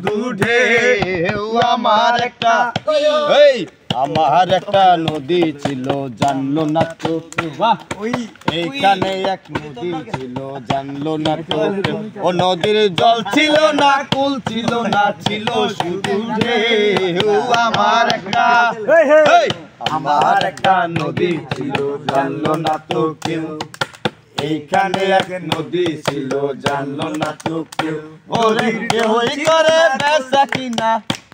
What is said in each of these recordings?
শুধু ঢেউ আমার একটা এই আমার একটা নদী ছিল জানলো না তো এইখানে এক নদী ছিল জানলো না তো ও নদীর জল ছিল না কুল ছিল না ছিল শুধু ঢেউ আমার একটা আমার একটা নদী ছিল জানলো না তো কেউ এইখানে এক নদী ছিল জানলো না তো কেউ ওরে কেহই করে বেচা কিনা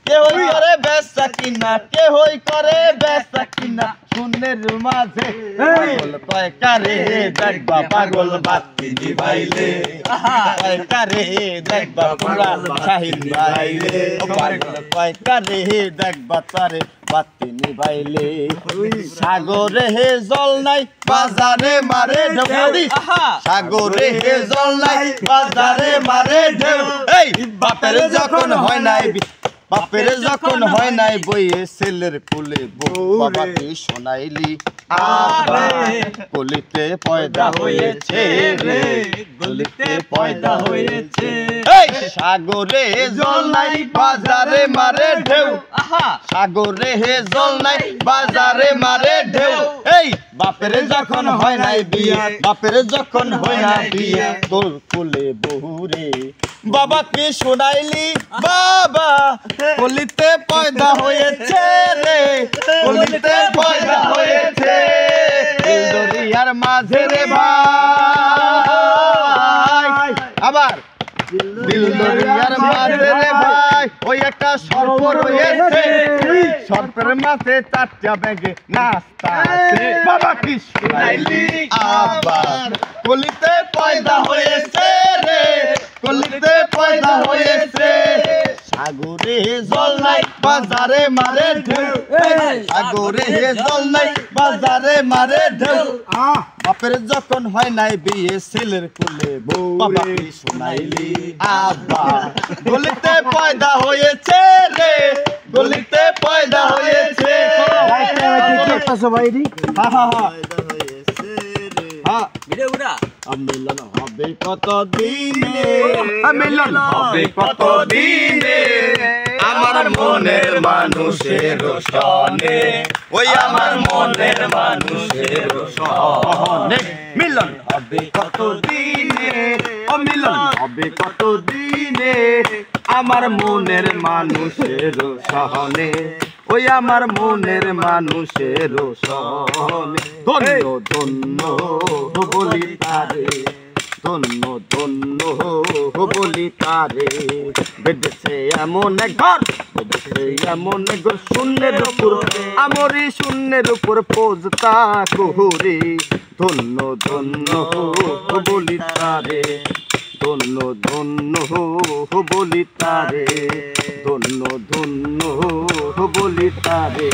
কেহই করে বেচা কিনা কেহই করে বেচা কিনা শূন্যের মাঝে পাগল কয়কারে দেখবা পাগল বাতি নিভাইলে কয়কারে দেখবা পুরা শাহিন ভাইলে পাগল কয়কারে দেখবা তারে বাতি নিভাইলে সাগরে হে জল নাই বাজারে মারে ঢেউ সাগরে হে জল নাই বাজারে মারে ঢেউ এই বাপের যখন হয় নাই বাপের যখন হয় নাই বইয়ে ছেলের কোলে বউ বাবাকে শোনাইলি কলিতে পয়দা হয়েছে রে কলিতে পয়দা হয়েছে এই সাগরে জল নাই বাজারে মারে ঢেউ সাগরে হে জল নাই বাজারে মারে ঢেউ এই বাপের যখন হয় নাই বিয়ে বাপের যখন হয় না বিয়ে তোর কোলে বহুরে বাবাকে শোনাইলি বাবা কলিতে পয়দা হয়েছে রে কলিতে পয়দা হয়েছে দরিয়ার মাঝে রে ভাই আবার দিল দরিয়ার মাঝে রে ভাই ওই একটা সর্প রয়েছে সর্পের মাঝে চারটা ব্যাগে নাস্তা আছে বাবা কি শোনাইলি আবার কলিতে পয়দা হয়েছে রে কলিতে পয়দা হয়েছে সাগরে জল নাই বাজারে মারে ঢেউ সাগরে জল নাই বাজারে মারে ঢেউ বাপের যখন হয় নাই বিয়ে ছেলের কোলে বউ বাবাকে শোনাইলি আবার গলিতে পয়দা হয়েছে রে গলিতে পয়দা হয়েছে মিলন হবে কত দিনে মিলন হবে কত দিনে আমার মনের মানুষের সনে ওই আমার মনের মানুষের সনে মিলন হবে কত দিনে ও মিলন হবে কত দিনে আমার মনের মানুষের সহনে ওই আমার মনের মানুষের সহনে ধন্য ধন্য বলি তারে ধন্য ধন্য বলি তারে বেঁধেছে এমন এক ঘর বেঁধেছে এমন এক ঘর শূন্যের উপর আমরি শূন্যের উপর পোজতা কুহুরে ধন্য ধন্য বলি তারে ধন্য ধন্য বলি তারে ধন্য ধন্য বলি তারে।